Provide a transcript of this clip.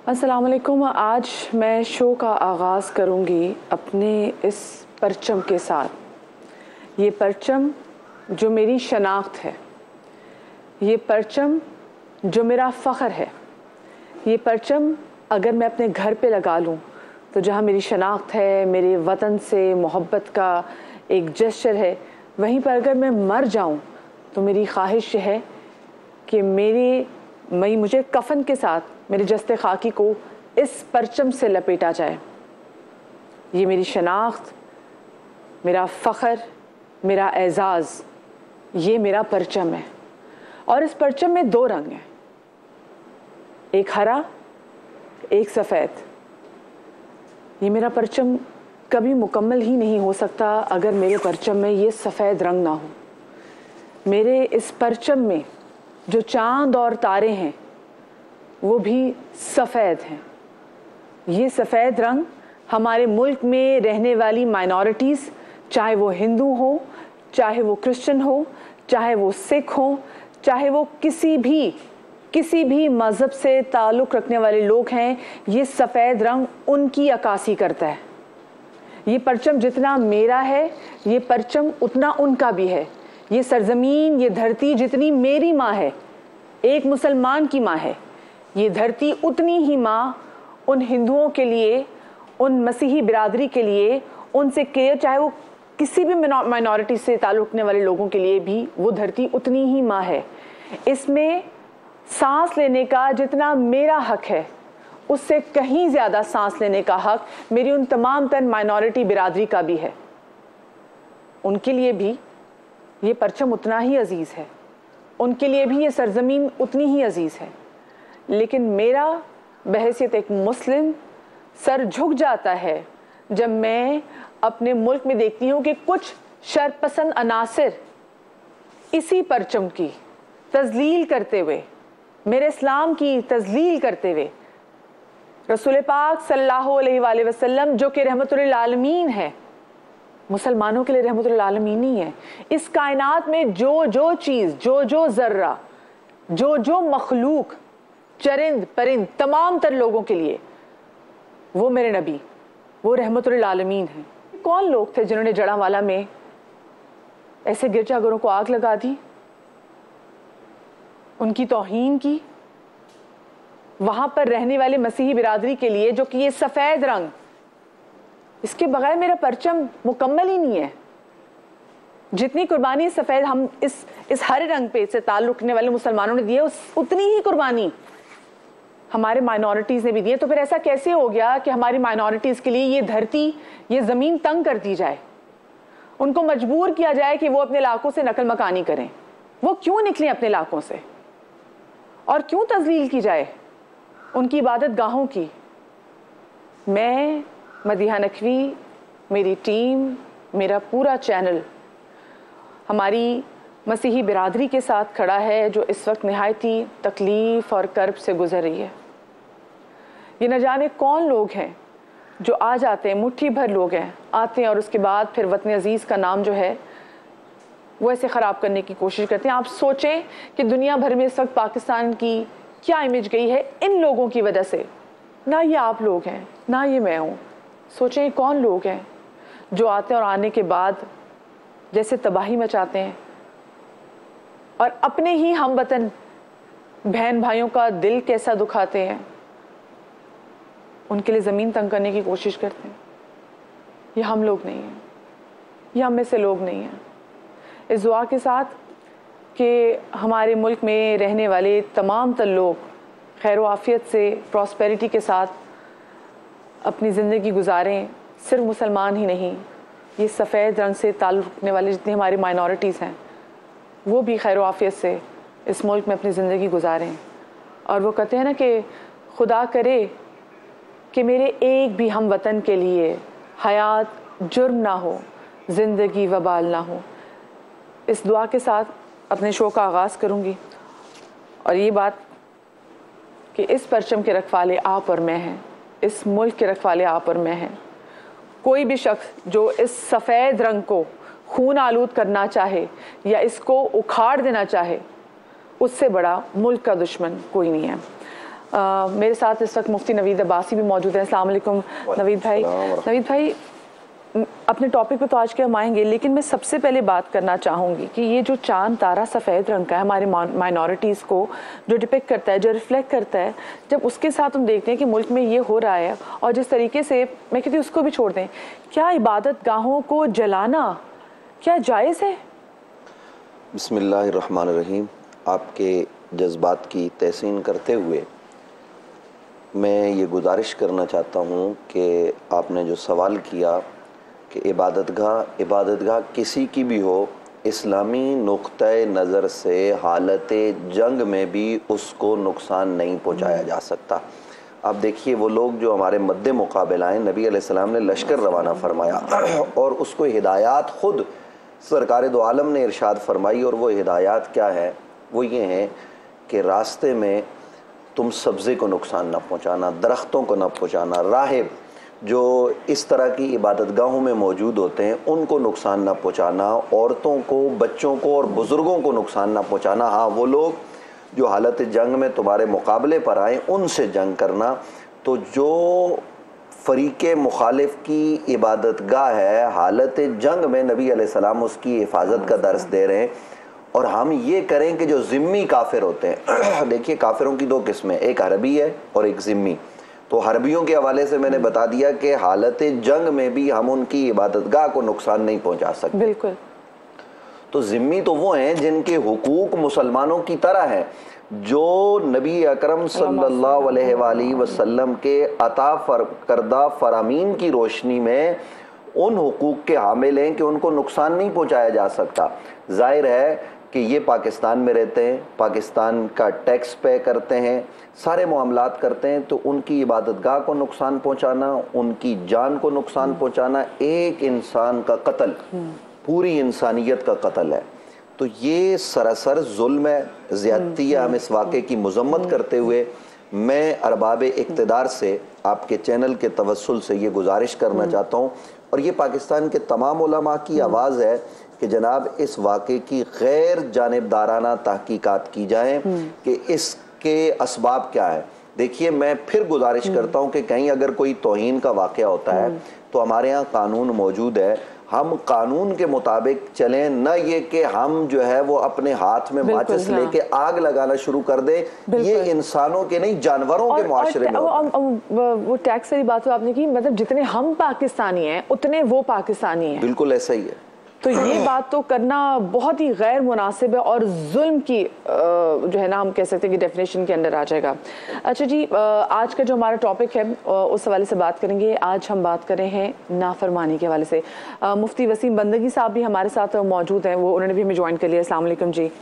अस्सलाम वालेकुम। आज मैं शो का आगाज़ करूँगी अपने इस परचम के साथ। ये परचम जो मेरी शनाख्त है, ये परचम जो मेरा फ़ख्र है, ये परचम अगर मैं अपने घर पे लगा लूँ तो जहाँ मेरी शनाख्त है, मेरे वतन से मोहब्बत का एक जेस्चर है, वहीं पर अगर मैं मर जाऊँ तो मेरी ख्वाहिश है कि मुझे कफन के साथ मेरे जस्ते खाकी को इस परचम से लपेटा जाए। ये मेरी शनाख्त, मेरा फ़ख्र, मेरा एज़ाज़, ये मेरा परचम है। और इस परचम में दो रंग हैं, एक हरा, एक सफ़ेद। ये मेरा परचम कभी मुकम्मल ही नहीं हो सकता अगर मेरे परचम में ये सफ़ेद रंग ना हो। मेरे इस परचम में जो चांद और तारे हैं वो भी सफ़ेद हैं। ये सफ़ेद रंग हमारे मुल्क में रहने वाली माइनॉरिटीज़, चाहे वो हिंदू हो, चाहे वो क्रिश्चियन हो, चाहे वो सिख हो, चाहे वो किसी भी मज़हब से ताल्लुक़ रखने वाले लोग हैं, ये सफ़ेद रंग उनकी अक्कासी करता है। ये परचम जितना मेरा है, ये परचम उतना उनका भी है। ये सरज़मीन, ये धरती जितनी मेरी माँ है, एक मुसलमान की माँ है, ये धरती उतनी ही माँ उन हिंदुओं के लिए, उन मसीही बिरादरी के लिए, उनसे केयर, चाहे वो किसी भी माइनॉरिटी से ताल्लुक़ रखने वाले लोगों के लिए भी वो धरती उतनी ही माँ है। इसमें सांस लेने का जितना मेरा हक है, उससे कहीं ज़्यादा सांस लेने का हक मेरी उन तमाम तर माइनॉरिटी बिरादरी का भी है। उनके लिए भी ये परचम उतना ही अजीज़ है, उनके लिए भी ये सरज़मीन उतनी ही अजीज़ है। लेकिन मेरा बहैसियत एक मुस्लिम सर झुक जाता है जब मैं अपने मुल्क में देखती हूँ कि कुछ शरपसंद अनासिर इसी परचम की तज़लील करते हुए, मेरे इस्लाम की तज़लील करते हुए, रसूल पाक सल्लल्लाहु अलैहि वसल्लम जो कि रहमतुल आलमीन है, मुसलमानों के लिए रहमतुल आलमीन ही है। इस कायनात में जो चीज़, जो ज़र्रा, जो मखलूक, चरिंद परिंद, तमाम तर लोगों के लिए वो मेरे नबी, वो रहमतुल आलमीन हैं। कौन लोग थे जिन्होंने जड़ावाला में ऐसे गिरजाघरों को आग लगा दी, उनकी तौहीन की? वहाँ पर रहने वाले मसीही बिरादरी के लिए जो कि ये सफ़ेद रंग, इसके बगैर मेरा परचम मुकम्मल ही नहीं है। जितनी कुर्बानी सफ़ेद हम इस हरे रंग पे से ताल्लुक़ रखने वाले मुसलमानों ने दी है, उतनी ही कुर्बानी हमारे माइनॉरिटीज़ ने भी दी है। तो फिर ऐसा कैसे हो गया कि हमारी माइनॉरिटीज़ के लिए ये धरती, ये ज़मीन तंग कर दी जाए, उनको मजबूर किया जाए कि वो अपने इलाकों से नकल मकानी करें? वो क्यों निकलें अपने इलाकों से, और क्यों तज़लील की जाए उनकी इबादत गाहों की? मैं मदीहा नकवी, मेरी टीम, मेरा पूरा चैनल हमारी मसीही बिरादरी के साथ खड़ा है जो इस वक्त निहायती तकलीफ़ और कर्ब से गुज़र रही है। ये न जाने कौन लोग हैं जो आ जाते हैं, मुट्ठी भर लोग हैं, आते हैं और उसके बाद फिर वतन अजीज़ का नाम जो है वो ऐसे ख़राब करने की कोशिश करते हैं। आप सोचें कि दुनिया भर में इस वक्त पाकिस्तान की क्या इमेज गई है इन लोगों की वजह से। ना ये आप लोग हैं, ना ये मैं हूँ। सोचें कौन लोग हैं जो आते हैं और आने के बाद जैसे तबाही मचाते हैं और अपने ही हम वतन बहन भाइयों का दिल कैसा दुखाते हैं, उनके लिए ज़मीन तंग करने की कोशिश करते हैं। ये हम लोग नहीं हैं, ये हम में से लोग नहीं हैं। इस दुआ के साथ कि हमारे मुल्क में रहने वाले तमाम तर लोग खैर व आफ़ियत से, प्रॉस्पेरिटी के साथ अपनी ज़िंदगी गुजारें। सिर्फ मुसलमान ही नहीं, ये सफ़ेद रंग से ताल्लुक़ रखने वाले जितनी हमारी माइनॉरिटीज़ हैं वो भी खैर व आफ़ियत से इस मुल्क में अपनी ज़िंदगी गुजारें। और वो कहते हैं ना कि खुदा करे कि मेरे एक भी हम वतन के लिए हयात जुर्म ना हो, ज़िंदगी वबाल ना हो। इस दुआ के साथ अपने शो का आगाज़ करूँगी और ये बात कि इस परचम के रखवाले आप और मैं हैं, इस मुल्क के रखवाले आप और मैं हैं। कोई भी शख्स जो इस सफ़ेद रंग को खून आलूद करना चाहे या इसको उखाड़ देना चाहे, उससे बड़ा मुल्क का दुश्मन कोई नहीं है। मेरे साथ इस वक्त मुफ्ती नवीद अब्बासी भी मौजूद हैं। अस्सलाम वालेकुम नवीद भाई। नवीद भाई, अपने टॉपिक पे तो आज के हम आएंगे, लेकिन मैं सबसे पहले बात करना चाहूँगी कि ये जो चांद तारा सफ़ेद रंग का है, हमारे माइनॉरिटीज़ को जो डिपिक्ट करता है, जो रिफ्लेक्ट करता है, जब उसके साथ हम देखते हैं कि मुल्क में ये हो रहा है, और जिस तरीके से मैं कहती हूँ उसको भी छोड़ दें, क्या इबादत गाहों को जलाना क्या जायज़ है? बिस्मिल्लाहिर्रहमानिर्रहीम। आपके जज्बात की तहसीन करते हुए मैं ये गुजारिश करना चाहता हूँ कि आपने जो सवाल किया कि इबादतगाह किसी की भी हो, इस्लामी नुक्ते नज़र से हालत जंग में भी उसको नुकसान नहीं पहुँचाया जा सकता। आप देखिए, वो लोग जो हमारे मद्दे मुकाबला हैं, नबी अलैहिस्सलाम ने लश्कर रवाना फरमाया और उसको हिदायत खुद सरकार दो आलम ने इरशाद फरमाई, और वो हिदायत क्या है? वो ये हैं कि रास्ते में तुम सब्ज़े को नुकसान ना पहुँचाना, दरख्तों को ना पहुँचाना, राहिब जो इस तरह की इबादतगाहों में मौजूद होते हैं उनको नुकसान ना पहुँचाना, औरतों को, बच्चों को और बुज़ुर्गों को नुकसान ना पहुँचाना। हाँ, वो लोग जो हालत जंग में तुम्हारे मुकाबले पर आए उनसे जंग करना। तो जो फ़रीक़े मुखालिफ की इबादतगाह है, हालत जंग में नबी अलैहिस्सलाम उसकी हिफाजत का दर्स दे रहे हैं, और हम ये करें कि जो ज़िम्मी काफिर होते हैं देखिए, काफिरों की दो किस्में, एक हरबी है और एक ज़िम्मी। तो हरबियों के हवाले से मैंने बता दिया कि हालत जंग में भी हम उनकी इबादतगाह को नुकसान नहीं पहुंचा सकते। बिल्कुल। तो ज़िम्मी तो वो हैं जिनके हुकूक मुसलमानों की तरह हैं, जो नबी अकरम सल्लल्लाहु अलैहि वसल्लम के अता करदा फरामीन की रोशनी में उन हुकूक के हामिल हैं कि उनको नुकसान नहीं पहुंचाया जा सकता। जाहिर है कि ये पाकिस्तान में रहते हैं, पाकिस्तान का टैक्स पे करते हैं, सारे मामलात करते हैं, तो उनकी इबादतगाह को नुकसान पहुंचाना, उनकी जान को नुकसान पहुंचाना एक इंसान का कत्ल, पूरी इंसानियत का कत्ल है। तो ये सरासर जुल्म है, ज़्यादती है। हम इस वाक़े की मज़म्मत करते हुए मैं अरबाब इक़्तिदार से, आपके चैनल के तवस्सुल से ये गुजारिश करना चाहता हूँ, और ये पाकिस्तान के तमाम उलमा की आवाज़ है कि जनाब इस वाक़े की गैर जानिबदाराना तहकीकात की जाए कि इसके असबाब क्या है। देखिए, मैं फिर गुजारिश करता हूँ कि कहीं अगर कोई तौहीन का वाक़या होता है तो हमारे यहाँ कानून मौजूद है, हम कानून के मुताबिक चलें, न ये कि हम जो है वो अपने हाथ में माचिस लेके आग लगाना शुरू कर दे। ये इंसानों के नहीं, जानवरों के मुआशरे में वो टैक्स वाली बात आपने की, मतलब जितने हम पाकिस्तानी हैं उतने वो पाकिस्तानी हैं। बिल्कुल ऐसा ही है। तो ये बात तो करना बहुत ही गैर मुनासिब है और जुल्म की जो है ना, हम कह सकते हैं कि डेफिनेशन के अंदर आ जाएगा। अच्छा जी, आज का जो हमारा टॉपिक है उस हवाले से बात करेंगे। आज हम बात कर रहे हैं नाफरमानी के हवाले से। मुफ्ती वसीम बंदगी साहब भी हमारे साथ मौजूद हैं, वो उन्होंने भी हमें ज्वाइन कर लिया। अस्सलाम वालेकुम जी।